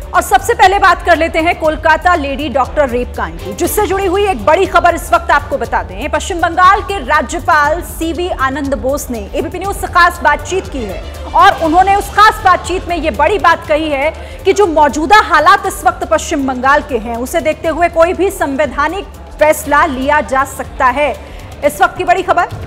और सबसे पहले बात कर लेते हैं कोलकाता लेडी डॉक्टर रेप कांड की, जिससे जुड़ी हुई एक बड़ी खबर इस वक्त आपको बता दें। पश्चिम बंगाल के राज्यपाल सीवी आनंद बोस ने एबीपी न्यूज से खास बातचीत की है और उन्होंने उस खास बातचीत में यह बड़ी बात कही है कि जो मौजूदा हालात इस वक्त पश्चिम बंगाल के हैं, उसे देखते हुए कोई भी संवैधानिक फैसला लिया जा सकता है। इस वक्त की बड़ी खबर।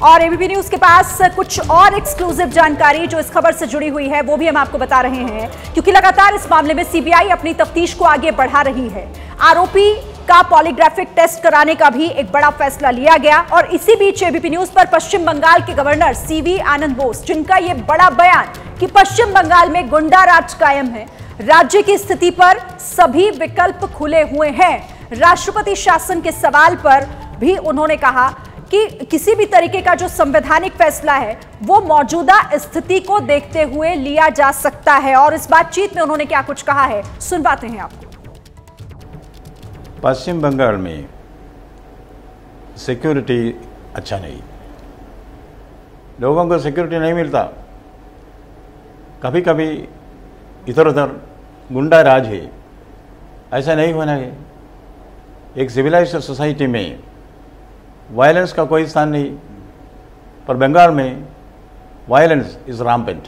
और एबीपी न्यूज के पास कुछ और एक्सक्लूसिव जानकारी जो इस खबर से जुड़ी हुई है वो भी हम आपको बता रहे हैं, क्योंकि लगातार इस मामले में सीबीआई अपनी तफ्तीश को आगे बढ़ा रही है। आरोपी का पॉलीग्राफिक टेस्ट कराने का भी एक बड़ा फैसला लिया गया और इसी बीच एबीपी न्यूज पर पश्चिम बंगाल के गवर्नर सीवी आनंद बोस, जिनका यह बड़ा बयान कि पश्चिम बंगाल में गुंडा राज कायम है, राज्य की स्थिति पर सभी विकल्प खुले हुए हैं। राष्ट्रपति शासन के सवाल पर भी उन्होंने कहा कि किसी भी तरीके का जो संवैधानिक फैसला है वो मौजूदा स्थिति को देखते हुए लिया जा सकता है। और इस बातचीत में उन्होंने क्या कुछ कहा है, सुनवाते हैं आपको। पश्चिम बंगाल में सिक्योरिटी अच्छा नहीं, लोगों को सिक्योरिटी नहीं मिलता, कभी कभी इधर उधर गुंडा राज है। ऐसा नहीं होना है। एक सिविलाइज्ड सोसाइटी में वायलेंस का कोई स्थान नहीं, पर बंगाल में वायलेंस इज रैम्पेंट।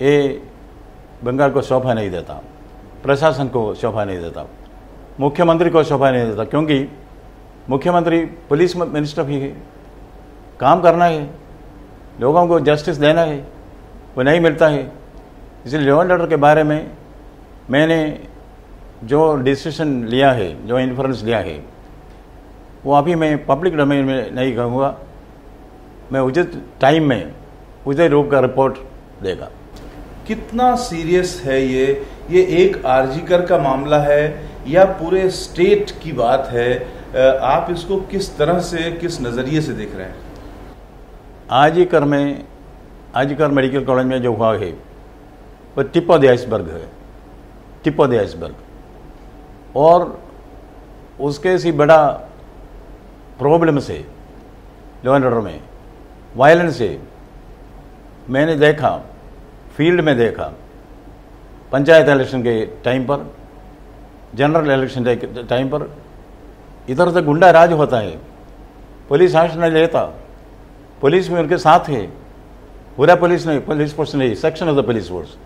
ये बंगाल को शोभा नहीं देता, प्रशासन को शोभा नहीं देता, मुख्यमंत्री को शोभा नहीं देता, क्योंकि मुख्यमंत्री पुलिस मिनिस्टर भी है, काम करना है, लोगों को जस्टिस देना है, वो नहीं मिलता है। इसलिए लॉ एंड ऑर्डर के बारे में मैंने जो डिसीजन लिया है, जो इन्फ्लुएंस लिया है, वो अभी मैं पब्लिक डोमेन में नहीं कहूँगा। मैं उचित टाइम में उचित रूप का रिपोर्ट देगा। कितना सीरियस है ये एक आरजीकर का मामला है या पूरे स्टेट की बात है? आप इसको किस तरह से, किस नज़रिए से देख रहे हैं? आरजीकर मेडिकल कॉलेज में जो हुआ है वो टिप ऑफ द आइसबर्ग है, टिप ऑफ द आइसबर्ग। और उसके से बड़ा प्रॉब्लम से लॉ एंड ऑर्डर में वायलेंस से मैंने देखा, फील्ड में देखा, पंचायत इलेक्शन के टाइम पर, जनरल इलेक्शन के टाइम पर इधर उधर गुंडा राज होता है, पुलिस एक्शन नहीं लेता, पुलिस में उनके साथ है, पूरा पुलिस नहीं, पुलिस फोर्स नहीं, section of the police force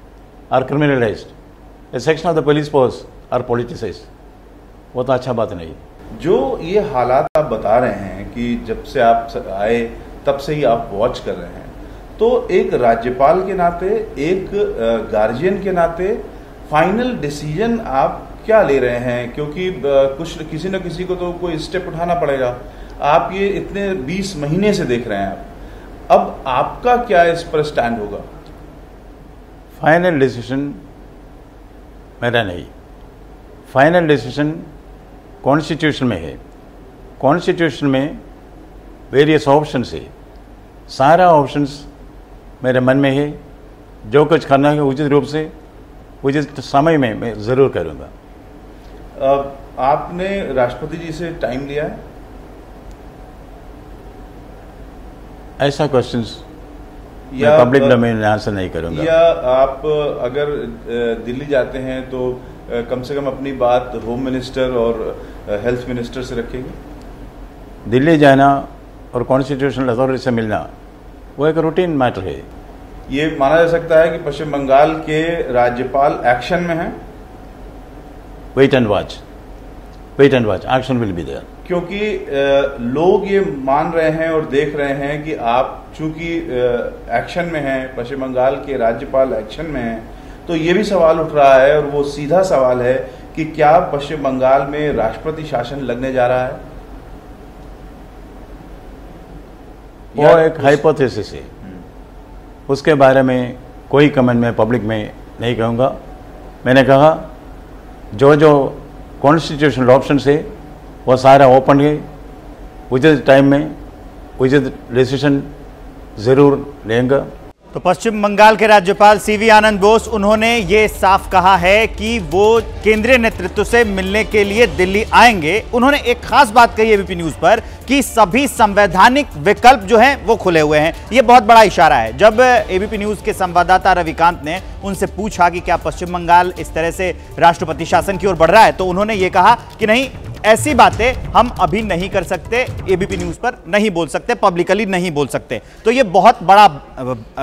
are criminalised, a section of the police force are politicised. वो तो अच्छा बात नहीं। जो ये हालात आप बता रहे हैं कि जब से आप आए तब से ही आप वॉच कर रहे हैं, तो एक राज्यपाल के नाते, एक गार्जियन के नाते फाइनल डिसीजन आप क्या ले रहे हैं? क्योंकि कुछ किसी न किसी को तो कोई स्टेप उठाना पड़ेगा। आप ये इतने 20 महीने से देख रहे हैं आप, अब आपका क्या इस पर स्टैंड होगा? फाइनल डिसीजन मेरा नहीं, फाइनल डिसीजन कॉन्स्टिट्यूशन में है। कॉन्स्टिट्यूशन में वेरियस ऑप्शंस है, सारा ऑप्शंस मेरे मन में है। जो कुछ करना है उचित रूप से, उचित समय में मैं ज़रूर करूँगा। आपने राष्ट्रपति जी से टाइम लिया है? ऐसा क्वेश्चंस मैं पब्लिक डोमेन में आंसर नहीं करूँगा। या आप अगर दिल्ली जाते हैं तो कम से कम अपनी बात होम मिनिस्टर और हेल्थ मिनिस्टर से रखेंगे? दिल्ली जाना और कॉन्स्टिट्यूशनल अथॉरिटी से मिलना वो एक रूटीन मैटर है। ये माना जा सकता है कि पश्चिम बंगाल के राज्यपाल एक्शन में हैं? Wait and watch, action will be there. क्योंकि लोग ये मान रहे हैं और देख रहे हैं कि आप चूंकि एक्शन में हैं, पश्चिम बंगाल के राज्यपाल एक्शन में हैं, तो ये भी सवाल उठ रहा है, और वो सीधा सवाल है कि क्या पश्चिम बंगाल में राष्ट्रपति शासन लगने जा रहा है? वो एक हाइपोथेसिस है, उसके बारे में कोई कमेंट मैं पब्लिक में नहीं कहूँगा। मैंने कहा जो कॉन्स्टिट्यूशनल ऑप्शन है वो सारा ओपन है, उचित टाइम में उचित डिसीजन ज़रूर लेंगे। तो पश्चिम बंगाल के राज्यपाल सीवी आनंद बोस उन्होंने ये साफ कहा है कि वो केंद्रीय नेतृत्व से मिलने के लिए दिल्ली आएंगे। उन्होंने एक खास बात कही एबीपी न्यूज पर कि सभी संवैधानिक विकल्प जो हैं वो खुले हुए हैं। ये बहुत बड़ा इशारा है। जब एबीपी न्यूज के संवाददाता रविकांत ने उनसे पूछा कि क्या पश्चिम बंगाल इस तरह से राष्ट्रपति शासन की ओर बढ़ रहा है, तो उन्होंने ये कहा कि नहीं, ऐसी बातें हम अभी नहीं कर सकते, एबीपी न्यूज पर नहीं बोल सकते, पब्लिकली नहीं बोल सकते। तो ये बहुत बड़ा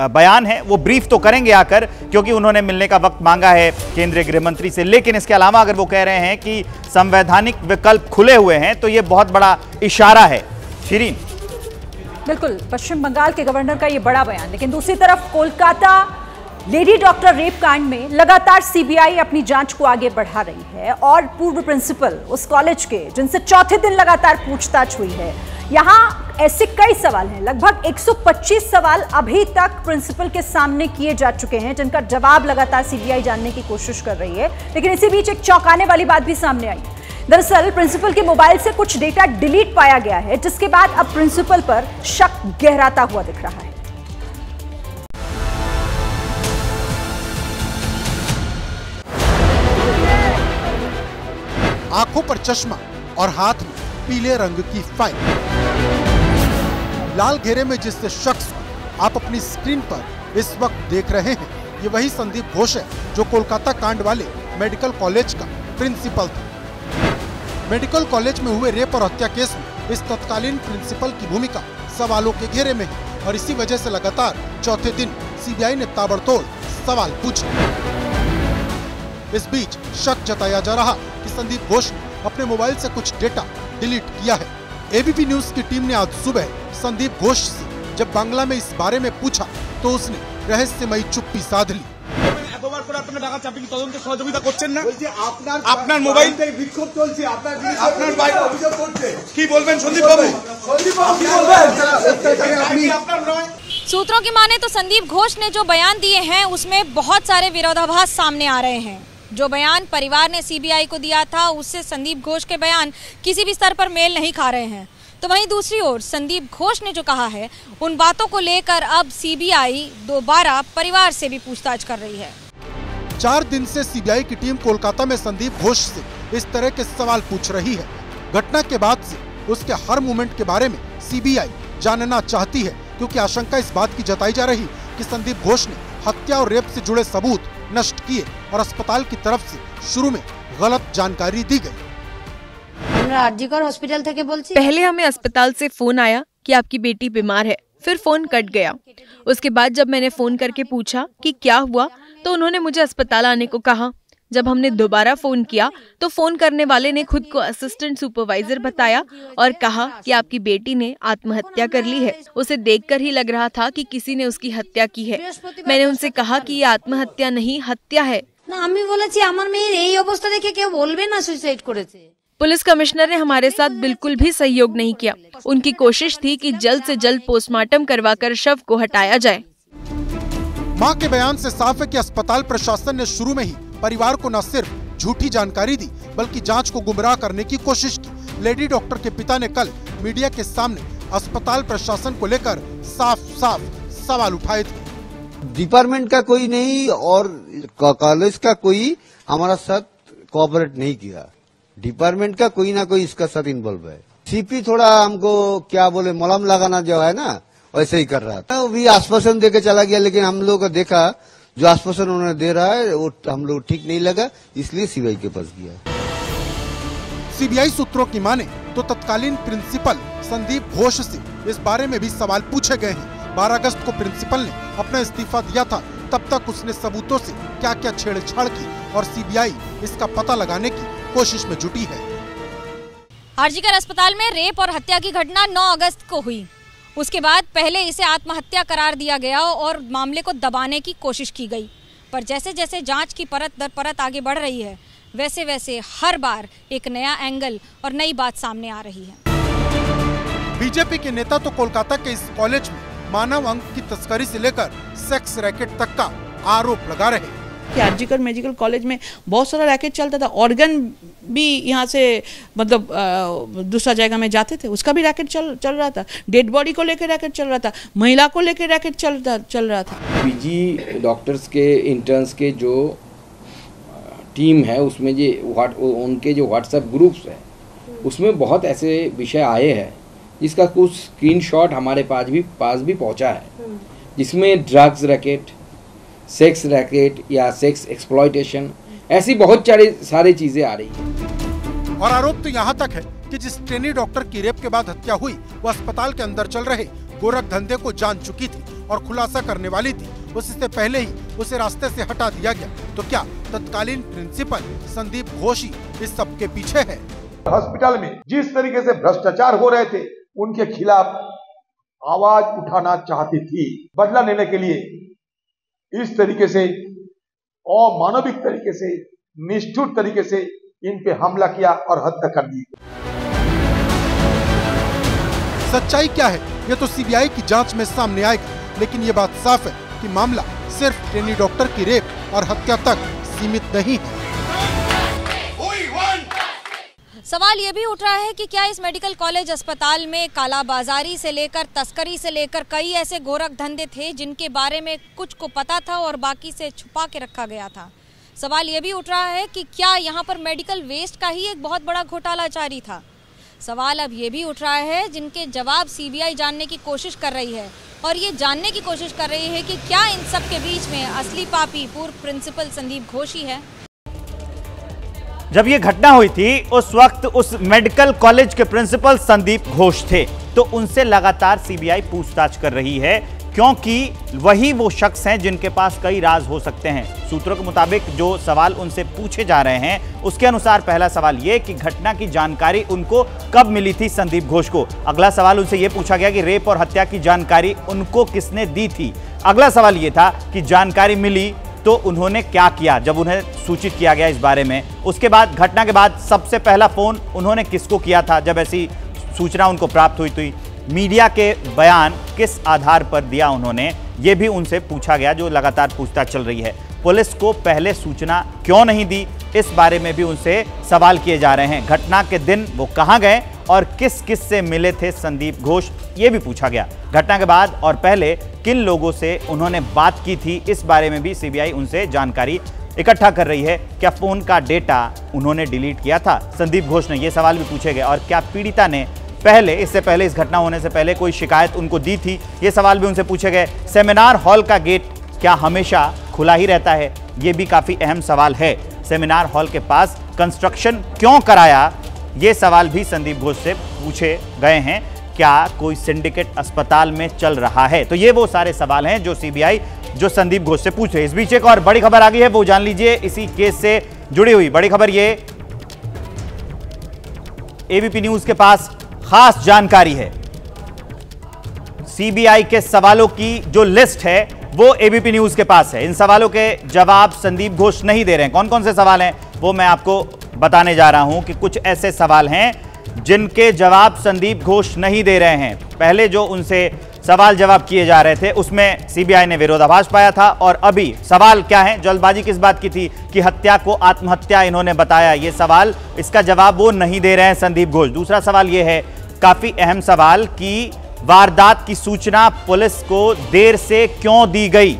बयान है। वो ब्रीफ तो करेंगे आकर, क्योंकि उन्होंने मिलने का वक्त मांगा है केंद्रीय गृह मंत्री से। लेकिन इसके अलावा अगर वो कह रहे हैं कि संवैधानिक विकल्प खुले हुए हैं, तो ये बहुत बड़ा इशारा है। शिरीन, बिल्कुल, पश्चिम बंगाल के गवर्नर का ये बड़ा बयान। लेकिन दूसरी तरफ कोलकाता लेडी डॉक्टर रेप कांड में लगातार सीबीआई अपनी जांच को आगे बढ़ा रही है और पूर्व प्रिंसिपल उस कॉलेज के, जिनसे चौथे दिन लगातार पूछताछ हुई है, यहां ऐसे कई सवाल हैं। लगभग 125 सवाल अभी तक प्रिंसिपल के सामने किए जा चुके हैं, जिनका जवाब लगातार सीबीआई जानने की कोशिश कर रही है। लेकिन इसी बीच एक चौंकाने वाली बात भी सामने आई। दरअसल प्रिंसिपल के मोबाइल से कुछ डेटा डिलीट पाया गया है, जिसके बाद अब प्रिंसिपल पर शक गहराता हुआ दिख रहा है। आंखों पर चश्मा और हाथ में पीले रंग की फाइल। लाल घेरे में जिस शख्स को आप अपनी स्क्रीन पर इस वक्त देख रहे हैं, ये वही संदीप घोष है जो कोलकाता कांड वाले मेडिकल कॉलेज का प्रिंसिपल था। मेडिकल कॉलेज में हुए रेप और हत्या केस में इस तत्कालीन प्रिंसिपल की भूमिका सवालों के घेरे में है और इसी वजह से लगातार चौथे दिन सीबीआई ने ताबड़तोड़ सवाल पूछे। इस बीच शक जताया जा रहा कि संदीप घोष ने अपने मोबाइल से कुछ डेटा डिलीट किया है। एबीपी न्यूज की टीम ने आज सुबह संदीप घोष से जब बांग्ला में इस बारे में पूछा तो उसने रहस्यमयी चुप्पी साध ली। सूत्रों की माने तो संदीप घोष ने जो बयान दिए हैं उसमें बहुत सारे विरोधाभास सामने आ रहे हैं। जो बयान परिवार ने सीबीआई को दिया था, उससे संदीप घोष के बयान किसी भी स्तर पर मेल नहीं खा रहे हैं। तो वहीं दूसरी ओर संदीप घोष ने जो कहा है, उन बातों को लेकर अब सीबीआई दोबारा परिवार से भी पूछताछ कर रही है। 4 दिन से सीबीआई की टीम कोलकाता में संदीप घोष से इस तरह के सवाल पूछ रही है। घटना के बाद से उसके हर मूवमेंट के बारे में सीबीआई जानना चाहती है, क्योंकि आशंका इस बात की जताई जा रही कि संदीप घोष ने हत्या और रेप से जुड़े सबूत नष्ट किए और अस्पताल की तरफ से शुरू में गलत जानकारी दी गई। आरजीकर हॉस्पिटल থেকে বলছি। पहले हमें अस्पताल से फोन आया कि आपकी बेटी बीमार है, फिर फोन कट गया। उसके बाद जब मैंने फोन करके पूछा कि क्या हुआ, तो उन्होंने मुझे अस्पताल आने को कहा। जब हमने दोबारा फोन किया तो फोन करने वाले ने खुद को असिस्टेंट सुपरवाइजर बताया और कहा कि आपकी बेटी ने आत्महत्या कर ली है। उसे देखकर ही लग रहा था कि किसी ने उसकी हत्या की है। मैंने उनसे कहा कि ये आत्महत्या नहीं, हत्या है। पुलिस कमिश्नर ने हमारे साथ बिल्कुल भी सहयोग नहीं किया। उनकी कोशिश थी कि जल्द से जल्द पोस्टमार्टम करवाकर शव को हटाया जाए। मां के बयान से साफ है कि अस्पताल प्रशासन ने शुरू में ही परिवार को न सिर्फ झूठी जानकारी दी, बल्कि जांच को गुमराह करने की कोशिश की। लेडी डॉक्टर के पिता ने कल मीडिया के सामने अस्पताल प्रशासन को लेकर साफ साफ सवाल उठाए थे। डिपार्टमेंट का कोई नहीं और कॉलेज का कोई हमारा साथ कोऑपरेट नहीं किया। डिपार्टमेंट का कोई ना कोई इसका साथ इन्वॉल्व है। सीपी थोड़ा हमको क्या बोले मलहम लगाना जो है ना, वैसे ही कर रहा था। वो भी आश्वासन देके चला गया, लेकिन हम लोग देखा जो आश्वासन उन्होंने दे रहा है वो हम लोग ठीक नहीं लगा, इसलिए सीबीआई के पास गया। सीबीआई सूत्रों की माने तो तत्कालीन प्रिंसिपल संदीप घोष से इस बारे में भी सवाल पूछे गए हैं। 12 अगस्त को प्रिंसिपल ने अपना इस्तीफा दिया था। तब तक उसने सबूतों से क्या क्या छेड़छाड़ की और सीबीआई इसका पता लगाने की कोशिश में जुटी है। आरजीकर अस्पताल में रेप और हत्या की घटना 9 अगस्त को हुई। उसके बाद पहले इसे आत्महत्या करार दिया गया और मामले को दबाने की कोशिश की गई। पर जैसे जैसे जांच की परत दर परत आगे बढ़ रही है, वैसे वैसे हर बार एक नया एंगल और नई बात सामने आ रही है। बीजेपी के नेता तो कोलकाता के इस कॉलेज में मानव अंग की तस्करी से लेकर सेक्स रैकेट तक का आरोप लगा रहे। कि आरजीकर मेडिकल कॉलेज में बहुत सारा रैकेट चलता था, ऑर्गन भी यहाँ से मतलब दूसरा जगह में जाते थे, उसका भी रैकेट चल रहा था, डेड बॉडी को लेकर रैकेट चल रहा था, महिला को लेकर रैकेट चल रहा था। पीजी डॉक्टर्स के इंटर्न्स के जो टीम है उसमें उनके जो व्हाट्सएप ग्रुप्स है उसमें बहुत ऐसे विषय आए हैं जिसका कुछ स्क्रीनशॉट हमारे पास भी पहुंचा है, जिसमें ड्रग्स रैकेट, सेक्स रैकेट या सेक्स एक्सप्लॉयटेशन, ऐसी बहुत सारी चीजें आ रही हैं। और आरोप तो यहाँ तक है कि जिस ट्रेनी डॉक्टर की रेप के बाद हत्या हुई वो अस्पताल के अंदर चल रहे गोरख धंधे को जान चुकी थी और खुलासा करने वाली थी, उससे पहले ही उसे रास्ते से हटा दिया गया। तो क्या तत्कालीन प्रिंसिपल संदीप घोष ही इस सब के पीछे है? हॉस्पिटल में जिस तरीके से भ्रष्टाचार हो रहे थे उनके खिलाफ आवाज उठाना चाहती थी, बदला लेने के लिए इस तरीके से अमानविक तरीके से, निष्ठुर तरीके से इन पे हमला किया और हत्या कर दी। सच्चाई क्या है ये तो सीबीआई की जांच में सामने आएगा, लेकिन ये बात साफ है कि मामला सिर्फ ट्रेनी डॉक्टर की रेप और हत्या तक सीमित नहीं है। सवाल ये भी उठ रहा है कि क्या इस मेडिकल कॉलेज अस्पताल में कालाबाजारी से लेकर तस्करी से लेकर कई ऐसे गोरख धंधे थे जिनके बारे में कुछ को पता था और बाकी से छुपा के रखा गया था। सवाल ये भी उठ रहा है कि क्या यहाँ पर मेडिकल वेस्ट का ही एक बहुत बड़ा घोटाला जारी था। सवाल अब ये भी उठ रहा है जिनके जवाब सीबीआई जानने की कोशिश कर रही है, और ये जानने की कोशिश कर रही है कि क्या इन सब के बीच में असली पापी पूर्व प्रिंसिपल संदीप घोष ही है। जब ये घटना हुई थी उस वक्त उस मेडिकल कॉलेज के प्रिंसिपल संदीप घोष थे, तो उनसे लगातार सीबीआई पूछताछ कर रही है, क्योंकि वही वो शख्स हैं जिनके पास कई राज हो सकते हैं। सूत्रों के मुताबिक जो सवाल उनसे पूछे जा रहे हैं उसके अनुसार पहला सवाल ये कि घटना की जानकारी उनको कब मिली थी संदीप घोष को। अगला सवाल उनसे ये पूछा गया कि रेप और हत्या की जानकारी उनको किसने दी थी। अगला सवाल ये था कि जानकारी मिली तो उन्होंने क्या किया जब उन्हें सूचित किया गया इस बारे में। उसके बाद घटना के बाद सबसे पहला फोन उन्होंने किसको किया था जब ऐसी सूचना उनको प्राप्त हुई थी। मीडिया के बयान किस आधार पर दिया उन्होंने, ये भी उनसे पूछा गया, जो लगातार पूछताछ चल रही है। पुलिस को पहले सूचना क्यों नहीं दी, इस बारे में भी उनसे सवाल किए जा रहे हैं। घटना के दिन वो कहां गए और किस किस से मिले थे संदीप घोष, ये भी पूछा गया। घटना के बाद और पहले किन लोगों से उन्होंने बात की थी, इस बारे में भी सीबीआई उनसे जानकारी इकट्ठा कर रही है। क्या फोन का डेटा उन्होंने डिलीट किया था संदीप घोष ने, ये सवाल भी पूछे गए। और क्या पीड़िता ने इससे पहले इस घटना होने से पहले कोई शिकायत उनको दी थी, ये सवाल भी उनसे पूछे गए। सेमिनार हॉल का गेट क्या हमेशा खुला ही रहता है, ये भी काफी अहम सवाल है। सेमिनार हॉल के पास कंस्ट्रक्शन क्यों कराया, ये सवाल भी संदीप घोष से पूछे गए हैं। क्या कोई सिंडिकेट अस्पताल में चल रहा है, तो ये वो सारे सवाल हैं जो सीबीआई जो संदीप घोष से पूछ रहे हैं। इस बीच एक और बड़ी खबर आ गई है, वो जान लीजिए इसी केस से जुड़ी हुई बड़ी खबर। ये एबीपी न्यूज के पास खास जानकारी है। सीबीआई के सवालों की जो लिस्ट है वो एबीपी न्यूज के पास है। इन सवालों के जवाब संदीप घोष नहीं दे रहे हैं। कौन कौन से सवाल हैं वो मैं आपको बताने जा रहा हूं कि कुछ ऐसे सवाल हैं जिनके जवाब संदीप घोष नहीं दे रहे हैं। पहले जो उनसे सवाल जवाब किए जा रहे थे उसमें सीबीआई ने विरोधाभास पाया था, और अभी सवाल क्या है, जल्दबाजी किस बात की थी कि हत्या को आत्महत्या इन्होंने बताया, ये सवाल, इसका जवाब वो नहीं दे रहे हैं संदीप घोष। दूसरा सवाल ये है, काफी अहम सवाल, कि वारदात की सूचना पुलिस को देर से क्यों दी गई,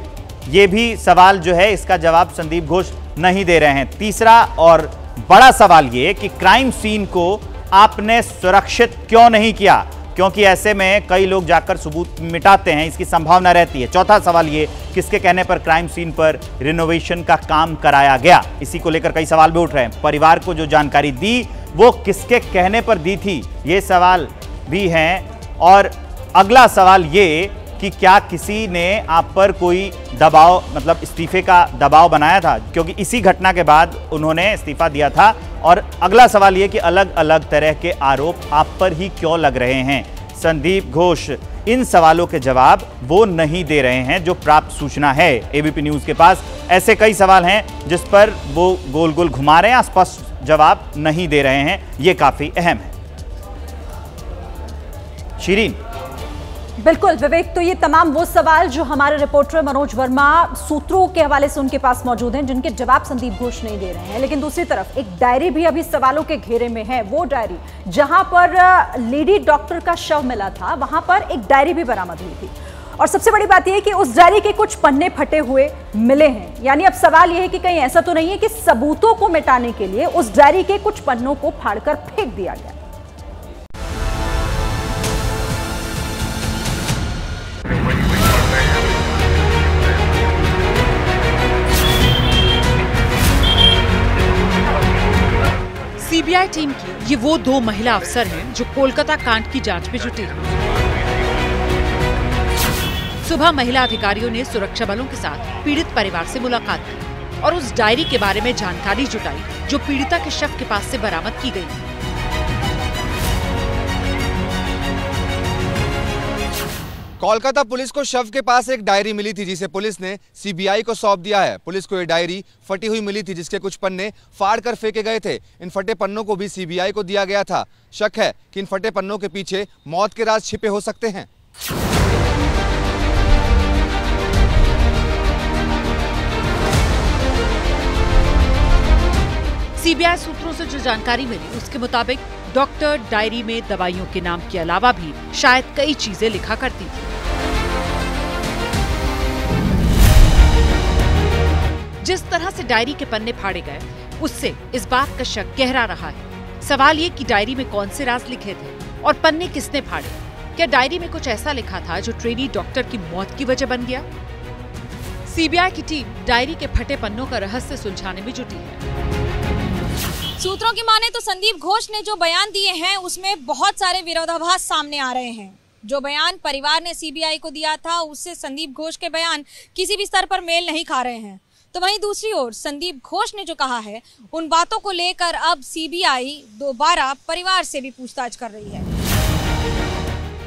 ये भी सवाल जो है इसका जवाब संदीप घोष नहीं दे रहे हैं। तीसरा और बड़ा सवाल ये कि क्राइम सीन को आपने सुरक्षित क्यों नहीं किया, क्योंकि ऐसे में कई लोग जाकर सबूत मिटाते हैं, इसकी संभावना रहती है। चौथा सवाल ये, किसके कहने पर क्राइम सीन पर रिनोवेशन का काम कराया गया, इसी को लेकर कई सवाल भी उठ रहे हैं। परिवार को जो जानकारी दी वो किसके कहने पर दी थी, ये सवाल भी हैं। और अगला सवाल ये कि क्या किसी ने आप पर कोई दबाव, मतलब इस्तीफे का दबाव बनाया था, क्योंकि इसी घटना के बाद उन्होंने इस्तीफा दिया था। और अगला सवाल ये कि अलग अलग तरह के आरोप आप पर ही क्यों लग रहे हैं। संदीप घोष इन सवालों के जवाब वो नहीं दे रहे हैं जो प्राप्त सूचना है एबीपी न्यूज के पास। ऐसे कई सवाल हैं जिस पर वो गोल गोल घुमा रहे हैं, स्पष्ट जवाब नहीं दे रहे हैं, ये काफी अहम है। शीरीन, बिल्कुल विवेक, तो ये तमाम वो सवाल जो हमारे रिपोर्टर मनोज वर्मा सूत्रों के हवाले से उनके पास मौजूद हैं, जिनके जवाब संदीप घोष नहीं दे रहे हैं। लेकिन दूसरी तरफ एक डायरी भी अभी सवालों के घेरे में है। वो डायरी जहां पर लेडी डॉक्टर का शव मिला था, वहां पर एक डायरी भी बरामद हुई थी। और सबसे बड़ी बात यह है कि उस डायरी के कुछ पन्ने फटे हुए मिले हैं। यानी अब सवाल यह है कि कहीं ऐसा तो नहीं है कि सबूतों को मिटाने के लिए उस डायरी के कुछ पन्नों को फाड़कर फेंक दिया गया। सीबीआई टीम की ये वो 2 महिला अफसर हैं जो कोलकाता कांड की जांच में जुटी हैं। सुबह महिला अधिकारियों ने सुरक्षा बलों के साथ पीड़ित परिवार से मुलाकात की और उस डायरी के बारे में जानकारी जुटाई जो पीड़िता के शव के पास से बरामद की गई। कोलकाता पुलिस को शव के पास एक डायरी मिली थी जिसे पुलिस ने सीबीआई को सौंप दिया है। पुलिस को ये डायरी फटी हुई मिली थी जिसके कुछ पन्ने फाड़ कर फेंके गए थे। इन फटे पन्नों को भी सीबीआई को दिया गया था। शक है कि इन फटे पन्नों के पीछे मौत के राज छिपे हो सकते हैं। सीबीआई सूत्रों से जो जानकारी मिली उसके मुताबिक डॉक्टर डायरी में दवाइयों के नाम के अलावा भी शायद कई चीजें लिखा करती थी। जिस तरह से डायरी के पन्ने फाड़े गए उससे इस बात का शक गहरा रहा है। सवाल ये कि डायरी में कौन से राज लिखे थे और पन्ने किसने फाड़े। क्या डायरी में कुछ ऐसा लिखा था जो ट्रेनी डॉक्टर की मौत की वजह बन गया? सीबीआई की टीम डायरी के फटे पन्नों का रहस्य सुलझाने में जुटी है। सूत्रों की माने तो संदीप घोष ने जो बयान दिए हैं उसमें बहुत सारे विरोधाभास सामने आ रहे हैं। जो बयान परिवार ने सीबीआई को दिया था उससे संदीप घोष के बयान किसी भी स्तर पर मेल नहीं खा रहे हैं। तो वहीं दूसरी ओर संदीप घोष ने जो कहा है उन बातों को लेकर अब सीबीआई दोबारा परिवार से भी पूछताछ कर रही है।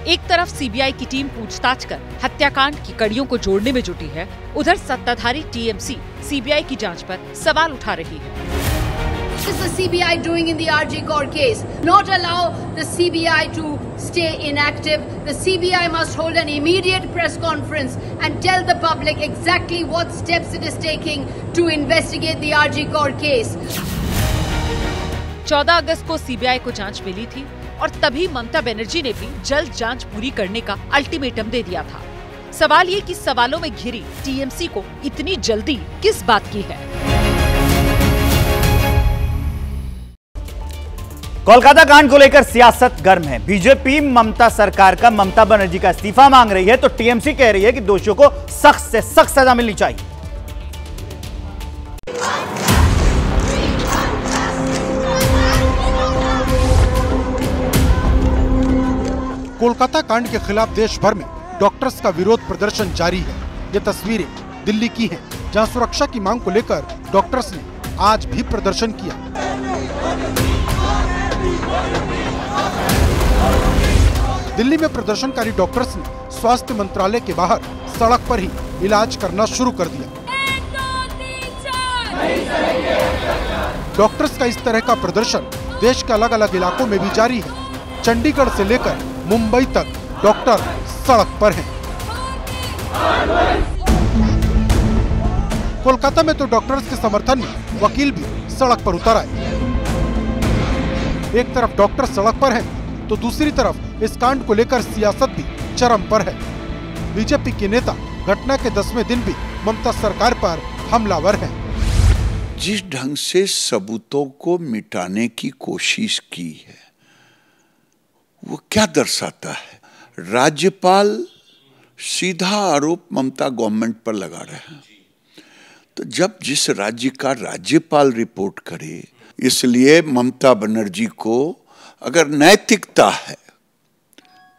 एक तरफ सीबीआई की टीम पूछताछ कर हत्याकांड की कड़ियों को जोड़ने में जुटी है, उधर सत्ताधारी टीएमसी सीबीआई की जांच पर सवाल उठा रही है। What is the CBI doing in the RG Kar case? Not allow the CBI to stay inactive. The CBI must hold an immediate press conference and tell the public exactly what steps it is taking to investigate the RG Kar case. 14 अगस्त को CBI को जांच मिली थी और तभी ममता बनर्जी ने भी जल्द जांच पूरी करने का अल्टीमेटम दे दिया था। सवाल ये कि सवालों में घिरी टीएमसी को इतनी जल्दी किस बात की है? कोलकाता कांड को लेकर सियासत गर्म है। बीजेपी ममता सरकार का ममता बनर्जी का इस्तीफा मांग रही है तो टीएमसी कह रही है कि दोषियों को सख्त से सख्त सजा मिलनी चाहिए। कोलकाता कांड के खिलाफ देश भर में डॉक्टर्स का विरोध प्रदर्शन जारी है। ये तस्वीरें दिल्ली की हैं, जहां सुरक्षा की मांग को लेकर डॉक्टर्स ने आज भी प्रदर्शन किया। दिल्ली में प्रदर्शनकारी डॉक्टर्स ने स्वास्थ्य मंत्रालय के बाहर सड़क पर ही इलाज करना शुरू कर दिया। डॉक्टर्स का इस तरह का प्रदर्शन देश के अलग अलग इलाकों में भी जारी है। चंडीगढ़ से लेकर मुंबई तक डॉक्टर सड़क पर हैं। कोलकाता में तो डॉक्टर्स के समर्थन में वकील भी सड़क पर उतर आए। एक तरफ डॉक्टर सड़क पर हैं, तो दूसरी तरफ इस कांड को लेकर सियासत भी चरम पर है। बीजेपी के नेता घटना के 10वें दिन भी ममता सरकार पर हमलावर हैं। जिस ढंग से सबूतों को मिटाने की कोशिश की है वो क्या दर्शाता है? राज्यपाल सीधा आरोप ममता गवर्नमेंट पर लगा रहे हैं। तो जब जिस राज्य का राज्यपाल रिपोर्ट करे, इसलिए ममता बनर्जी को अगर नैतिकता है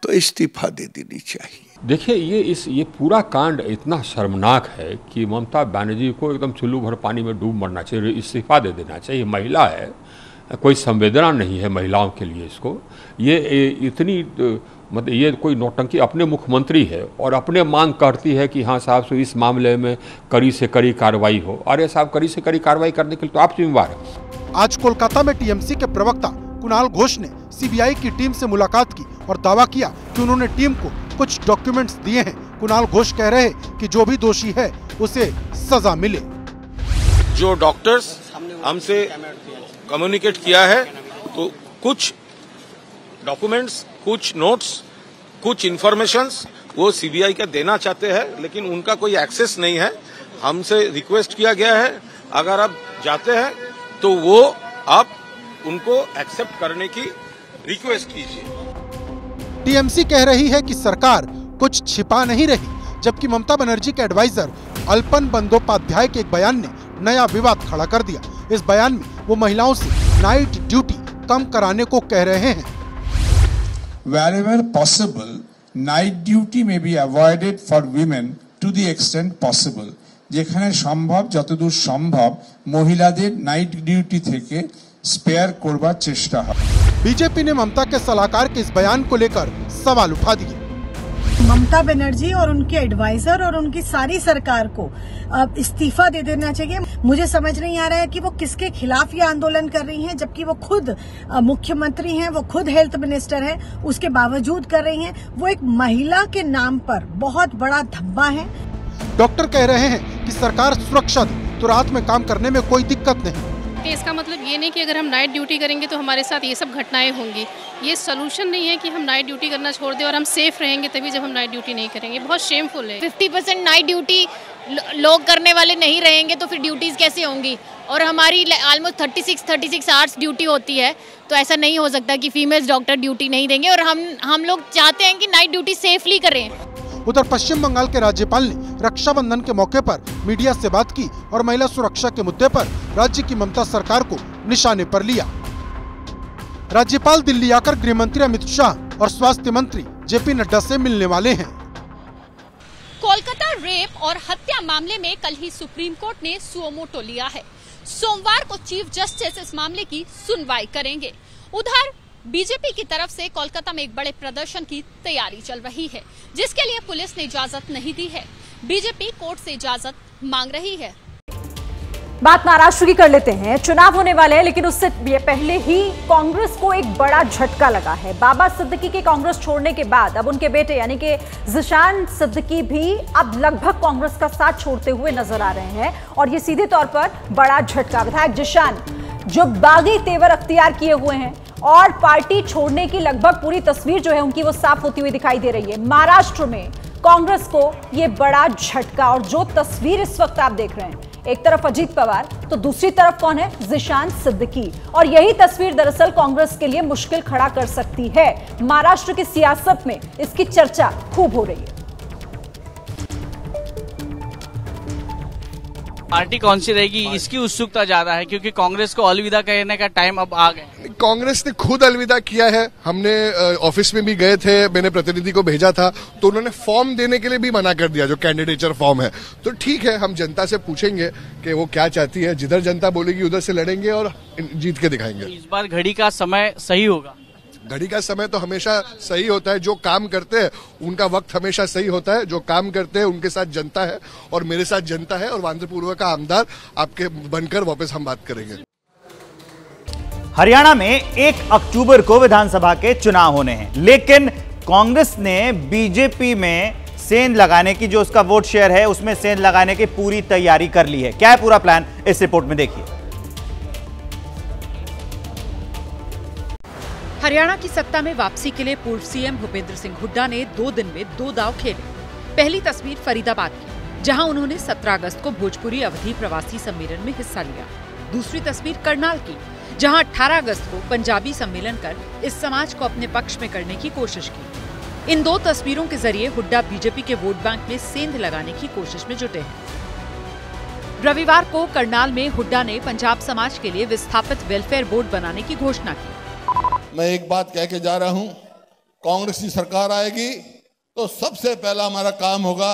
तो इस्तीफा दे देनी चाहिए। देखिए ये पूरा कांड इतना शर्मनाक है कि ममता बनर्जी को एकदम चुल्लू भर पानी में डूब मरना चाहिए, इस्तीफा दे देना चाहिए। महिला है, कोई संवेदना नहीं है महिलाओं के लिए। इसको ये इतनी मतलब ये कोई नौटंकी, अपने मुख्यमंत्री है और अपने मांग करती है कि हाँ साहब इस मामले में कड़ी से कड़ी कार्रवाई हो। अरे साहब कड़ी से कड़ी कार्रवाई करने के लिए तो आप जिम्मेवार हैं। आज कोलकाता में टीएमसी के प्रवक्ता कुणाल घोष ने सीबीआई की टीम से मुलाकात की और दावा किया कि उन्होंने टीम को कुछ डॉक्यूमेंट्स दिए हैं। कुणाल घोष कह रहे हैं कि जो भी दोषी है उसे सजा मिले। जो डॉक्टर्स हमसे कम्युनिकेट किया है तो कुछ डॉक्यूमेंट्स, कुछ नोट्स, कुछ इंफॉर्मेशंस वो सीबीआई का देना चाहते हैं, लेकिन उनका कोई एक्सेस नहीं है। हमसे रिक्वेस्ट किया गया है अगर आप जाते हैं तो वो आप उनको एक्सेप्ट करने की रिक्वेस्ट कीजिए। टीएमसी कह रही है कि सरकार कुछ छिपा नहीं रही, जबकि ममता बनर्जी के एडवाइजर अल्पन बंदोपाध्याय के एक बयान ने नया विवाद खड़ा कर दिया। इस बयान में वो महिलाओं से नाइट ड्यूटी कम कराने को कह रहे हैं। Wherever possible, night duty may be avoided for women to the extent possible. যেখানে সম্ভব, যতদূর সম্ভব মহিলাদের নাইট ডিউটি থেকে স্পেয়ার করবার চেষ্টা হয়। बीजेपी ने ममता के सलाहकार के इस बयान को लेकर सवाल उठा दिए। ममता बनर्जी और उनके एडवाइजर और उनकी सारी सरकार को इस्तीफा दे देना चाहिए। मुझे समझ नहीं आ रहा है कि वो किसके खिलाफ ये आंदोलन कर रही हैं, जबकि वो खुद मुख्यमंत्री हैं, वो खुद हेल्थ मिनिस्टर हैं, उसके बावजूद कर रही हैं। वो एक महिला के नाम पर बहुत बड़ा धब्बा है। डॉक्टर कह रहे हैं कि सरकार सुरक्षा दे तो रात में काम करने में कोई दिक्कत नहीं। इसका मतलब ये नहीं कि अगर हम नाइट ड्यूटी करेंगे तो हमारे साथ ये सब घटनाएं होंगी। ये सोल्यूशन नहीं है कि हम नाइट ड्यूटी करना छोड़ दें और हम सेफ रहेंगे तभी जब हम नाइट ड्यूटी नहीं करेंगे। बहुत शेमफुल है। 50% नाइट ड्यूटी लोग करने वाले नहीं रहेंगे तो फिर ड्यूटीज कैसे होंगी? और हमारी ऑलमोस्ट 36 आवर्स ड्यूटी होती है, तो ऐसा नहीं हो सकता कि फीमेल्स डॉक्टर ड्यूटी नहीं देंगे। और हम लोग चाहते हैं कि नाइट ड्यूटी सेफली करें। उधर पश्चिम बंगाल के राज्यपाल ने रक्षाबंधन के मौके पर मीडिया से बात की और महिला सुरक्षा के मुद्दे पर राज्य की ममता सरकार को निशाने पर लिया। राज्यपाल दिल्ली आकर गृह मंत्री अमित शाह और स्वास्थ्य मंत्री जेपी नड्डा से मिलने वाले हैं। कोलकाता रेप और हत्या मामले में कल ही सुप्रीम कोर्ट ने सुओ मोटो लिया है। सोमवार को चीफ जस्टिस इस मामले की सुनवाई करेंगे। उधर बीजेपी की तरफ से कोलकाता में एक बड़े प्रदर्शन की तैयारी चल रही है, जिसके लिए पुलिस ने इजाजत नहीं दी है। बीजेपी कोर्ट से इजाजत मांग रही है। बात महाराष्ट्र की कर लेते हैं। चुनाव होने वाले हैं, लेकिन उससे पहले ही कांग्रेस को एक बड़ा झटका लगा है। बाबा सिद्दीकी के कांग्रेस छोड़ने के बाद अब उनके बेटे यानी कि जिशान सिद्दीकी भी अब लगभग कांग्रेस का साथ छोड़ते हुए नजर आ रहे हैं, और ये सीधे तौर पर बड़ा झटका। विधायक जिशान जो बागी तेवर अख्तियार किए हुए हैं और पार्टी छोड़ने की लगभग पूरी तस्वीर जो है उनकी वो साफ होती हुई दिखाई दे रही है। महाराष्ट्र में कांग्रेस को ये बड़ा झटका, और जो तस्वीर इस वक्त आप देख रहे हैं, एक तरफ अजीत पवार तो दूसरी तरफ कौन है? जिशान सिद्दीकी। और यही तस्वीर दरअसल कांग्रेस के लिए मुश्किल खड़ा कर सकती है। महाराष्ट्र की सियासत में इसकी चर्चा खूब हो रही है। पार्टी कौन सी रहेगी इसकी उत्सुकता ज्यादा है, क्योंकि कांग्रेस को अलविदा कहने का टाइम अब आ गया। कांग्रेस ने खुद अलविदा किया है। हमने ऑफिस में भी गए थे, मैंने प्रतिनिधि को भेजा था, तो उन्होंने फॉर्म देने के लिए भी मना कर दिया, जो कैंडिडेचर फॉर्म है। तो ठीक है, हम जनता से पूछेंगे कि वो क्या चाहती है। जिधर जनता बोलेगी उधर से लड़ेंगे और जीत के दिखाएंगे। इस बार घड़ी का समय सही होगा। घड़ी का समय तो हमेशा सही होता है। जो काम करते हैं उनका वक्त हमेशा सही होता है। जो काम करते हैं उनके साथ जनता है, और मेरे साथ जनता है, और वांद्रपूर्व का आमदार आपके बनकर वापस हम बात करेंगे। हरियाणा में 1 अक्टूबर को विधानसभा के चुनाव होने हैं, लेकिन कांग्रेस ने बीजेपी में सेंध लगाने की, जो उसका वोट शेयर है उसमें सेंध लगाने की पूरी तैयारी कर ली है। क्या है पूरा प्लान, इस रिपोर्ट में देखिए। हरियाणा की सत्ता में वापसी के लिए पूर्व सीएम भूपेंद्र सिंह हुड्डा ने 2 दिन में 2 दांव खेले। पहली तस्वीर फरीदाबाद की, जहां उन्होंने 17 अगस्त को भोजपुरी अवधी प्रवासी सम्मेलन में हिस्सा लिया। दूसरी तस्वीर करनाल की, जहां 18 अगस्त को पंजाबी सम्मेलन कर इस समाज को अपने पक्ष में करने की कोशिश की। इन 2 तस्वीरों के जरिए हुड्डा बीजेपी के वोट बैंक में सेंध लगाने की कोशिश में जुटे हैं। रविवार को करनाल में हुड्डा ने पंजाब समाज के लिए विस्थापित वेलफेयर बोर्ड बनाने की घोषणा की। मैं एक बात कह के जा रहा हूं, कांग्रेस की सरकार आएगी तो सबसे पहला हमारा काम होगा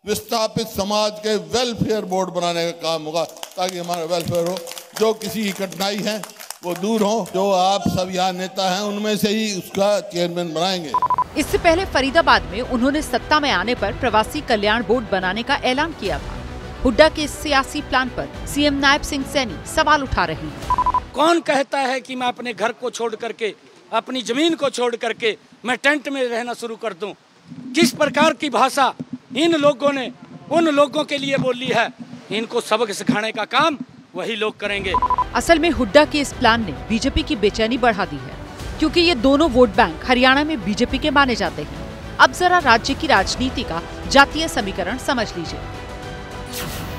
विस्थापित समाज के वेलफेयर बोर्ड बनाने का काम होगा, ताकि हमारा वेलफेयर हो, जो किसी की कठिनाई है वो दूर हो। जो आप सब यहाँ नेता हैं उनमें से ही उसका चेयरमैन बनाएंगे। इससे पहले फरीदाबाद में उन्होंने सत्ता में आने पर प्रवासी कल्याण बोर्ड बनाने का ऐलान किया था। हुड्डा के सियासी प्लान पर सीएम नायब सिंह सैनी सवाल उठा रहे हैं। कौन कहता है कि मैं अपने घर को छोड़ करके, अपनी जमीन को छोड़ करके मैं टेंट में रहना शुरू कर दूं? किस प्रकार की भाषा इन लोगों ने उन लोगों के लिए बोली है, इनको सबक सिखाने का काम वही लोग करेंगे। असल में हुड्डा के इस प्लान ने बीजेपी की बेचैनी बढ़ा दी है, क्योंकि ये दोनों वोट बैंक हरियाणा में बीजेपी के माने जाते हैं। अब जरा राज्य की राजनीति का जातीय समीकरण समझ लीजिए।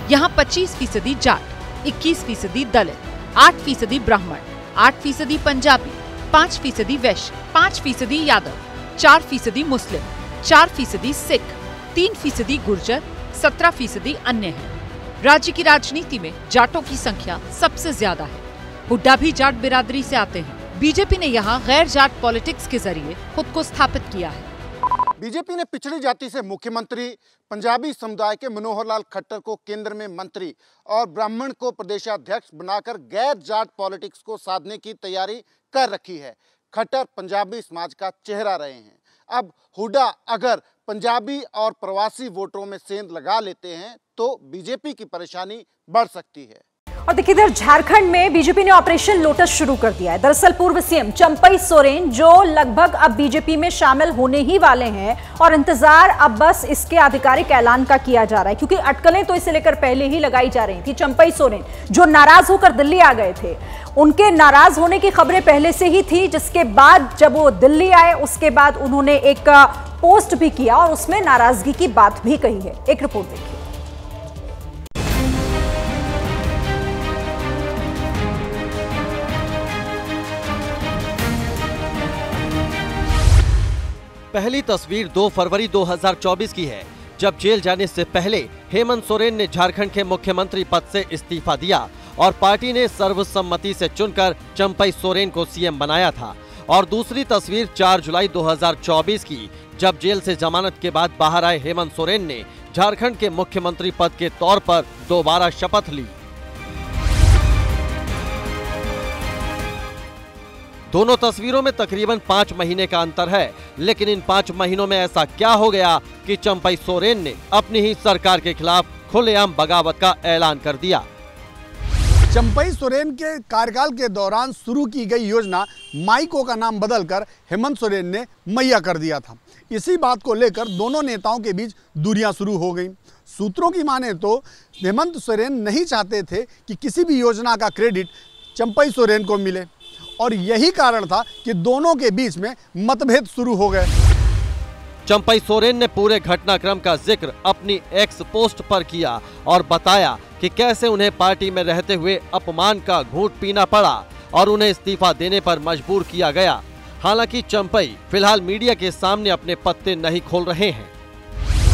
यहाँ 25% जाट, 21% दलित, 8% ब्राह्मण, 8% पंजाबी, 5% वैश्य, 5% यादव, 4% मुस्लिम, 4% सिख, 3% गुर्जर, 17% अन्य है। राज्य की राजनीति में जाटों की संख्या सबसे ज्यादा है। हुड्डा भी जाट बिरादरी से आते हैं। बीजेपी ने यहाँ गैर जाट पॉलिटिक्स के जरिए खुद को स्थापित किया है। बीजेपी ने पिछड़ी जाति से मुख्यमंत्री, पंजाबी समुदाय के मनोहर लाल खट्टर को केंद्र में मंत्री और ब्राह्मण को प्रदेशाध्यक्ष बनाकर गैर जाट पॉलिटिक्स को साधने की तैयारी कर रखी है। खट्टर पंजाबी समाज का चेहरा रहे हैं। अब हुड्डा अगर पंजाबी और प्रवासी वोटरों में सेंध लगा लेते हैं तो बीजेपी की परेशानी बढ़ सकती है। और देखिए, इधर झारखंड में बीजेपी ने ऑपरेशन लोटस शुरू कर दिया है। दरअसल पूर्व सीएम चंपई सोरेन जो लगभग अब बीजेपी में शामिल होने ही वाले हैं और इंतजार अब बस इसके आधिकारिक ऐलान का किया जा रहा है, क्योंकि अटकलें तो इसे लेकर पहले ही लगाई जा रही थी। चंपई सोरेन जो नाराज होकर दिल्ली आ गए थे, उनके नाराज होने की खबरें पहले से ही थी, जिसके बाद जब वो दिल्ली आए उसके बाद उन्होंने एक पोस्ट भी किया और उसमें नाराजगी की बात भी कही है। एक रिपोर्ट देखिए। पहली तस्वीर 2 फरवरी 2024 की है, जब जेल जाने से पहले हेमंत सोरेन ने झारखंड के मुख्यमंत्री पद से इस्तीफा दिया और पार्टी ने सर्वसम्मति से चुनकर चंपई सोरेन को सीएम बनाया था। और दूसरी तस्वीर 4 जुलाई 2024 की, जब जेल से जमानत के बाद बाहर आए हेमंत सोरेन ने झारखंड के मुख्यमंत्री पद के तौर पर दोबारा शपथ ली। दोनों तस्वीरों में तकरीबन 5 महीने का अंतर है, लेकिन इन 5 महीनों में ऐसा क्या हो गया कि चंपई सोरेन ने अपनी ही सरकार के खिलाफ खुलेआम बगावत का ऐलान कर दिया। चंपई सोरेन के कार्यकाल के दौरान शुरू की गई योजना माइको का नाम बदलकर हेमंत सोरेन ने मैया कर दिया था। इसी बात को लेकर दोनों नेताओं के बीच दूरियां शुरू हो गईं। सूत्रों की माने तो हेमंत सोरेन नहीं चाहते थे कि किसी भी योजना का क्रेडिट चंपई सोरेन को मिले, और यही कारण था कि दोनों के बीच में मतभेद शुरू हो गए। चंपई सोरेन ने पूरे घटनाक्रम का जिक्र अपनी एक्स पोस्ट पर किया और बताया कि कैसे उन्हें पार्टी में रहते हुए अपमान का घूंट पीना पड़ा और उन्हें इस्तीफा देने पर मजबूर किया गया। हालांकि चंपई फिलहाल मीडिया के सामने अपने पत्ते नहीं खोल रहे हैं।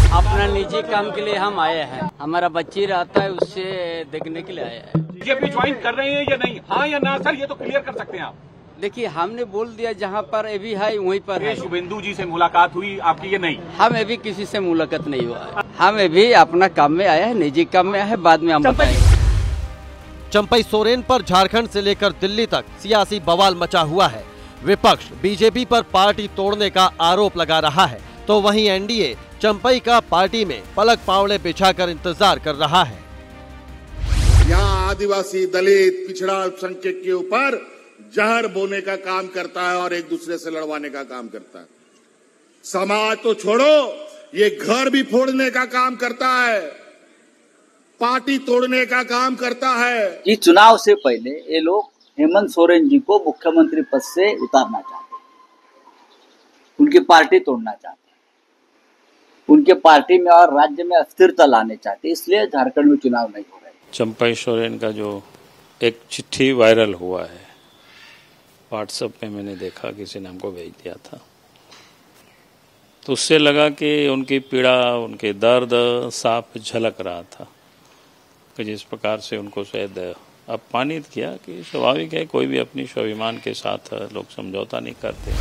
अपना निजी काम के लिए हम आए हैं, हमारा बच्ची रहता है, उससे देखने के लिए आए हैं। बीजेपी ज्वाइन कर रहे हैं या नहीं, हाँ या ना सर, ये तो क्लियर कर सकते हैं आप। देखिए, हमने बोल दिया जहाँ पर अभी है वहीं पर है। शुभेंदु जी से मुलाकात हुई आपकी? ये नहीं, हम अभी किसी से मुलाकात नहीं हुआ है। हम अभी अपना काम में आया है, निजी काम में आया है, बाद में हम बताएंगे। चंपई सोरेन पर झारखंड से लेकर दिल्ली तक सियासी बवाल मचा हुआ है। विपक्ष बीजेपी पर पार्टी तोड़ने का आरोप लगा रहा है, तो वहीं एनडीए चंपई का पार्टी में पलक पावड़े बिछाकर इंतजार कर रहा है। यहाँ आदिवासी, दलित, पिछड़ा, अल्पसंख्यक के ऊपर जहर बोने का काम करता है और एक दूसरे से लड़वाने का काम करता है। समाज तो छोड़ो, ये घर भी फोड़ने का काम करता है, पार्टी तोड़ने का काम करता है। इस चुनाव से पहले ये लोग हेमंत सोरेन जी को मुख्यमंत्री पद से उतारना चाहते हैं, उनकी पार्टी तोड़ना चाहते हैं, उनके पार्टी में और राज्य में अस्थिरता लाने चाहते हैं, इसलिए झारखंड में चुनाव नहीं हो रहे। चंपई सोरेन का जो एक चिट्ठी वायरल हुआ है व्हाट्सएप पे, मैंने देखा किसी ने हमको भेज दिया था, तो उससे लगा कि उनकी पीड़ा, उनके दर्द साफ झलक रहा था कि जिस प्रकार से उनको शायद अपमानित किया, कि स्वाभाविक है कोई भी अपनी स्वाभिमान के साथ लोग समझौता नहीं करते।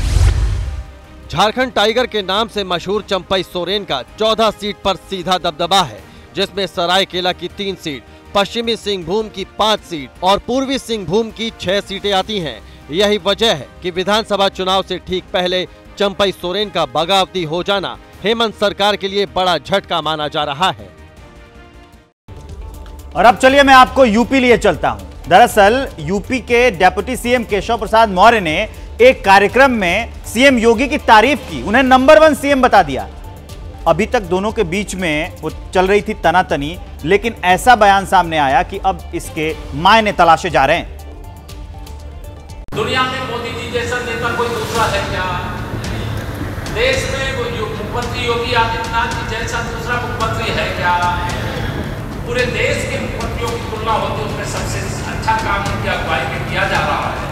झारखंड टाइगर के नाम से मशहूर चंपई सोरेन का 14 सीट पर सीधा दबदबा है, जिसमें सरायकेला की 3 सीट, पश्चिमी सिंहभूम की 5 सीट और पूर्वी सिंहभूम की 6 सीटें आती हैं। यही वजह है कि विधानसभा चुनाव से ठीक पहले चंपई सोरेन का बगावती हो जाना हेमंत सरकार के लिए बड़ा झटका माना जा रहा है। और अब चलिए मैं आपको यूपी लिए चलता हूं। दरअसल यूपी के डिप्टी सीएम केशव प्रसाद मौर्य ने एक कार्यक्रम में सीएम योगी की तारीफ की, उन्हें नंबर 1 सीएम बता दिया। अभी तक दोनों के बीच में वो चल रही थी तनातनी, लेकिन ऐसा बयान सामने आया कि अब इसके मायने तलाशे जा रहे हैं। दुनिया में मोदी जी जैसा नेता कोई दूसरा है क्या? देश में मुख्यमंत्री योगी आदित्यनाथ जी जैसा दूसरा मुख्यमंत्री है क्या? पूरे देश के मुख्यमंत्रियों की तुलना होती है उसमें सबसे अच्छा काम उनकी अगुवाई में किया जा रहा है।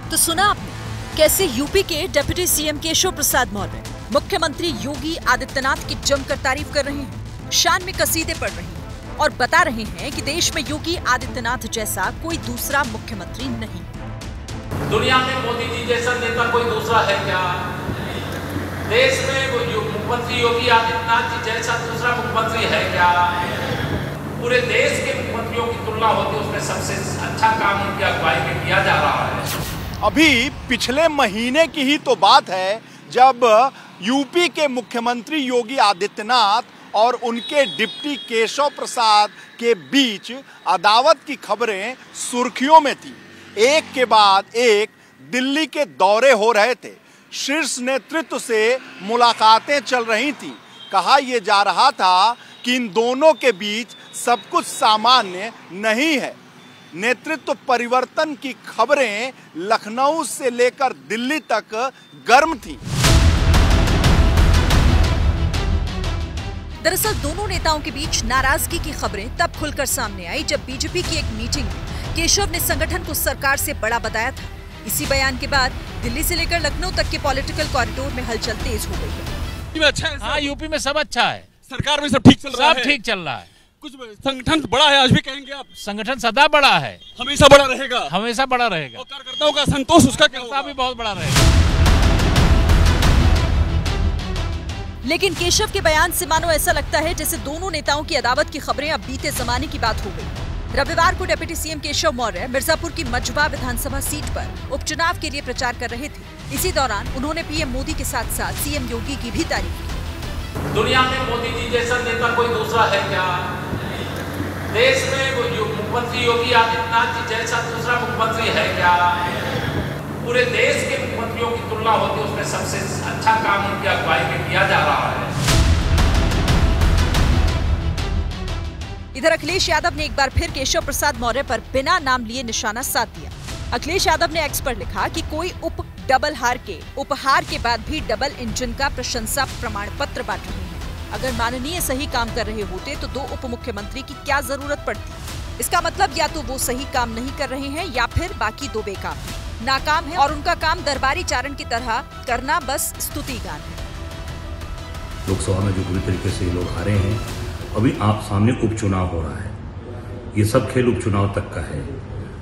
तो सुना आपने कैसे यूपी के डिप्टी सीएम केशव प्रसाद मौर्य मुख्यमंत्री योगी आदित्यनाथ की जमकर तारीफ कर रहे हैं, शान में कसीदे पढ़ रहे हैं और बता रहे हैं कि देश में योगी आदित्यनाथ जैसा कोई दूसरा मुख्यमंत्री नहीं। दुनिया में मोदी जी जैसा नेता कोई दूसरा है क्या? देश में मुख्यमंत्री योगी आदित्यनाथ जी जैसा दूसरा मुख्यमंत्री है क्या? पूरे देश के मुख्यमंत्रियों की तुलना होती है उसमें सबसे अच्छा काम उनकी अगुवाई में किया जा रहा है। अभी पिछले महीने की ही तो बात है जब यूपी के मुख्यमंत्री योगी आदित्यनाथ और उनके डिप्टी केशव प्रसाद के बीच अदावत की खबरें सुर्खियों में थी। एक के बाद एक दिल्ली के दौरे हो रहे थे, शीर्ष नेतृत्व से मुलाकातें चल रही थी। कहा यह जा रहा था कि इन दोनों के बीच सब कुछ सामान्य नहीं है। नेतृत्व परिवर्तन की खबरें लखनऊ से लेकर दिल्ली तक गर्म थी। दरअसल दोनों नेताओं के बीच नाराजगी की खबरें तब खुलकर सामने आई जब बीजेपी की एक मीटिंग में केशव ने संगठन को सरकार से बड़ा बताया था। इसी बयान के बाद दिल्ली से लेकर लखनऊ तक के पॉलिटिकल कॉरिडोर में हलचल तेज हो गई है। अच्छा है, हाँ यूपी में सब अच्छा है, सरकार में सब ठीक चल रहा है, सब ठीक चल रहा है। कुछ संगठन बड़ा है आज भी कहेंगे आप? संगठन सदा बड़ा है, हमेशा बड़ा रहेगा, हमेशा बड़ा रहेगा। और कार्यकर्ताओं का संतोष उसका क्या होगा? भी बहुत बड़ा रहेगा। लेकिन केशव के बयान से मानो ऐसा लगता है जैसे दोनों नेताओं की अदावत की खबरें अब बीते जमाने की बात हो गई। रविवार को डिप्टी सीएम केशव मौर्य मिर्जापुर की मजबा विधानसभा सीट पर उपचुनाव के लिए प्रचार कर रहे थे। इसी दौरान उन्होंने पीएम मोदी के साथ साथ सीएम योगी की भी तारीफ की। दुनिया में मोदी जी जैसा नेता कोई दूसरा है क्या? देश में मुख्यमंत्री योगी आदित्यनाथ जी जैसा दूसरा मुख्यमंत्री है क्या? पूरे देश के मुख्यमंत्रियों की तुलना होती है उसमें सबसे अच्छा काम उनकी अगुवाई में किया जा रहा है। इधर अखिलेश यादव ने एक बार फिर केशव प्रसाद मौर्य पर बिना नाम लिए निशाना साध दिया। अखिलेश यादव ने एक्स पर लिखा कि कोई उपहार के बाद भी डबल इंजन का प्रशंसा प्रमाण पत्र बांट रहे हैं। अगर माननीय सही काम कर रहे होते तो दो उप मुख्यमंत्री की क्या जरूरत पड़ती? इसका मतलब या तो वो सही काम नहीं कर रहे हैं या फिर बाकी दो बेकार हैं, नाकाम है और उनका काम दरबारी चारण की तरह करना बस स्तुति गान है। लोकसभा में जो पूरी तरीके से लोग हारे हैं, अभी आप सामने उपचुनाव हो रहा है। ये सब खेल उपचुनाव तक का है।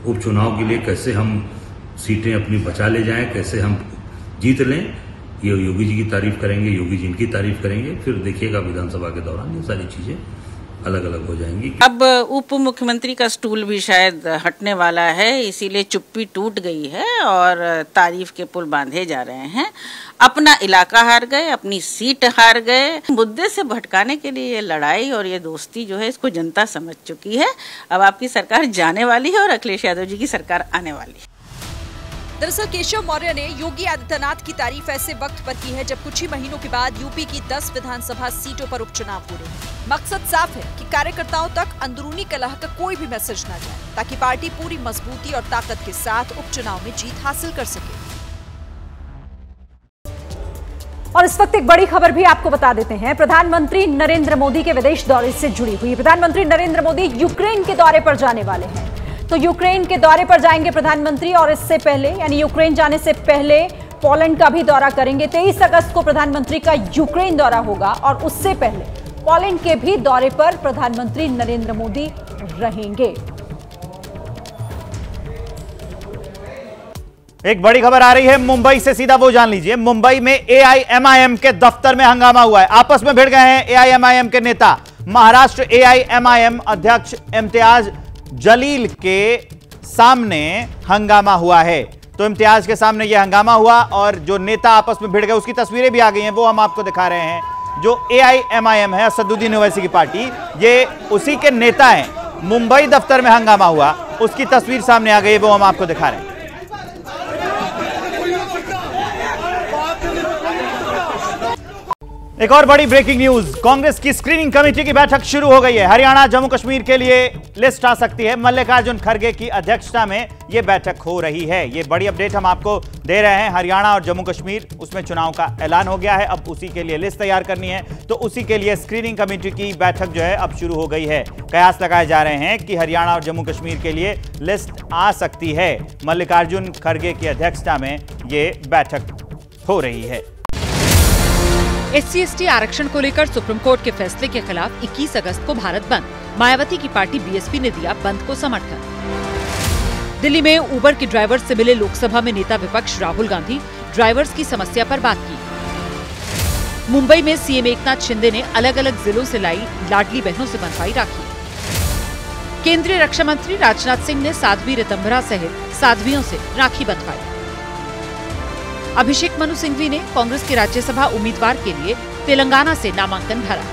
उपचुनाव के लिए कैसे हम सीटें अपनी बचा ले जाएं, कैसे हम जीत लें, ये योगी जी की तारीफ करेंगे, योगी जी इनकी तारीफ करेंगे, फिर देखिएगा विधानसभा के दौरान ये सारी चीजें अलग अलग हो जाएंगी। अब उप मुख्यमंत्री का स्टूल भी शायद हटने वाला है, इसीलिए चुप्पी टूट गई है और तारीफ के पुल बांधे जा रहे हैं। अपना इलाका हार गए, अपनी सीट हार गए। मुद्दे से भटकाने के लिए ये लड़ाई और ये दोस्ती जो है इसको जनता समझ चुकी है। अब आपकी सरकार जाने वाली है और अखिलेश यादव जी की सरकार आने वाली है। दरअसल केशव मौर्य ने योगी आदित्यनाथ की तारीफ ऐसे वक्त पर की है जब कुछ ही महीनों के बाद यूपी की 10 विधानसभा सीटों पर उपचुनाव हो रहे हैं। मकसद साफ है कि कार्यकर्ताओं तक अंदरूनी कलह का कोई भी मैसेज न जाए, ताकि पार्टी पूरी मजबूती और ताकत के साथ उपचुनाव में जीत हासिल कर सके। और इस वक्त एक बड़ी खबर भी आपको बता देते हैं। प्रधानमंत्री नरेंद्र मोदी के विदेश दौरे से जुड़ी हुई। प्रधानमंत्री नरेंद्र मोदी यूक्रेन के दौरे पर जाने वाले हैं। तो यूक्रेन के दौरे पर जाएंगे प्रधानमंत्री और इससे पहले यानी यूक्रेन जाने से पहले पोलैंड का भी दौरा करेंगे। 23 अगस्त को प्रधानमंत्री का यूक्रेन दौरा होगा और उससे पहले पोलैंड के भी दौरे पर प्रधानमंत्री नरेंद्र मोदी रहेंगे। एक बड़ी खबर आ रही है मुंबई से, सीधा वो जान लीजिए। मुंबई में एआईएमआईएम के दफ्तर में हंगामा हुआ है। आपस में भिड़ गए हैं एआईएमआईएम के नेता। महाराष्ट्र एआईएमआईएम अध्यक्ष इम्तियाज जलील के सामने हंगामा हुआ है। तो इम्तियाज के सामने यह हंगामा हुआ और जो नेता आपस में भिड़ गए उसकी तस्वीरें भी आ गई हैं, वो हम आपको दिखा रहे हैं। जो एआईएमआईएम है, असदुद्दीन ओवैसी की पार्टी, ये उसी के नेता हैं। मुंबई दफ्तर में हंगामा हुआ, उसकी तस्वीर सामने आ गई है, वो हम आपको दिखा रहे हैं। एक और बड़ी ब्रेकिंग न्यूज, कांग्रेस की स्क्रीनिंग कमेटी की बैठक शुरू हो गई है। हरियाणा जम्मू कश्मीर के लिए लिस्ट आ सकती है। मल्लिकार्जुन खड़गे की अध्यक्षता में यह बैठक हो रही है। ये बड़ी अपडेट हम आपको दे रहे हैं। हरियाणा और जम्मू कश्मीर, उसमें चुनाव का ऐलान हो गया है, अब उसी के लिए लिस्ट तैयार करनी है, तो उसी के लिए स्क्रीनिंग कमेटी की बैठक जो है अब शुरू हो गई है। कयास लगाए जा रहे हैं कि हरियाणा और जम्मू कश्मीर के लिए लिस्ट आ सकती है। मल्लिकार्जुन खड़गे की अध्यक्षता में ये बैठक हो रही है। SC/ST आरक्षण को लेकर सुप्रीम कोर्ट के फैसले के खिलाफ 21 अगस्त को भारत बंद। मायावती की पार्टी BSP ने दिया बंद को समर्थन। दिल्ली में उबर के ड्राइवर से मिले लोकसभा में नेता विपक्ष राहुल गांधी, ड्राइवर्स की समस्या पर बात की। मुंबई में CM एकनाथ शिंदे ने अलग अलग जिलों से लाई लाडली बहनों से बंधवाई राखी। केंद्रीय रक्षा मंत्री राजनाथ सिंह ने साध्वी ऋतंभरा सहित साध्वियों से राखी बंधवाई। अभिषेक मनु सिंघवी ने कांग्रेस के राज्यसभा उम्मीदवार के लिए तेलंगाना से नामांकन भरा।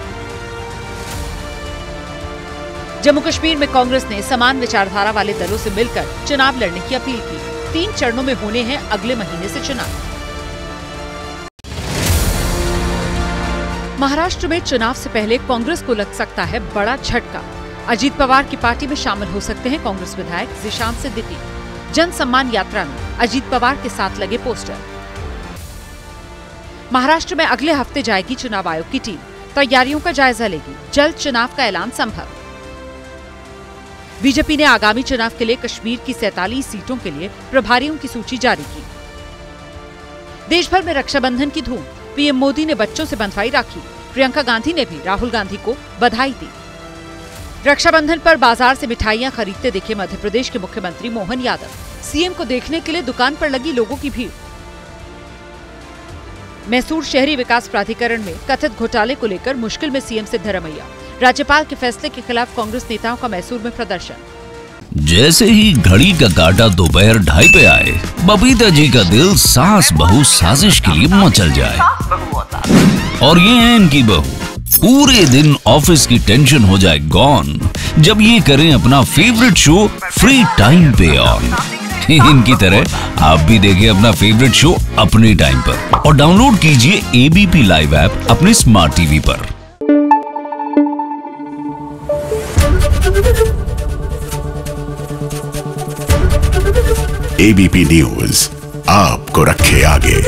जम्मू कश्मीर में कांग्रेस ने समान विचारधारा वाले दलों से मिलकर चुनाव लड़ने की अपील की। 3 चरणों में होने हैं अगले महीने से चुनाव। महाराष्ट्र में चुनाव से पहले कांग्रेस को लग सकता है बड़ा झटका। अजीत पवार की पार्टी में शामिल हो सकते हैं कांग्रेस विधायक जिशान सिद्दीकी। जन सम्मान यात्रा में अजीत पवार के साथ लगे पोस्टर। महाराष्ट्र में अगले हफ्ते जाएगी चुनाव आयोग की टीम, तैयारियों का जायजा लेगी। जल्द चुनाव का ऐलान संभव। बीजेपी ने आगामी चुनाव के लिए कश्मीर की 47 सीटों के लिए प्रभारियों की सूची जारी की। देश भर में रक्षाबंधन की धूम। पीएम मोदी ने बच्चों से बंधवाई राखी। प्रियंका गांधी ने भी राहुल गांधी को बधाई दी। रक्षाबंधन पर बाजार से मिठाइयां खरीदते दिखे मध्य प्रदेश के मुख्यमंत्री मोहन यादव। सीएम को देखने के लिए दुकान पर लगी लोगों की भीड़। मैसूर शहरी विकास प्राधिकरण में कथित घोटाले को लेकर मुश्किल में सीएम सिद्धरमैया। राज्यपाल के फैसले के खिलाफ कांग्रेस नेताओं का मैसूर में प्रदर्शन। जैसे ही घड़ी का काटा दोपहर 2:30 पे आए, बबीता जी का दिल सास बहू साजिश के लिए मचल जाए। और ये है इनकी बहू, पूरे दिन ऑफिस की टेंशन हो जाए गॉन जब ये करें अपना फेवरेट शो फ्री टाइम पे ऑन। इनकी तरह आप भी देखें अपना फेवरेट शो अपने टाइम पर और डाउनलोड कीजिए ABP लाइव ऐप अपने स्मार्ट टीवी पर। ABP न्यूज आपको रखे आगे।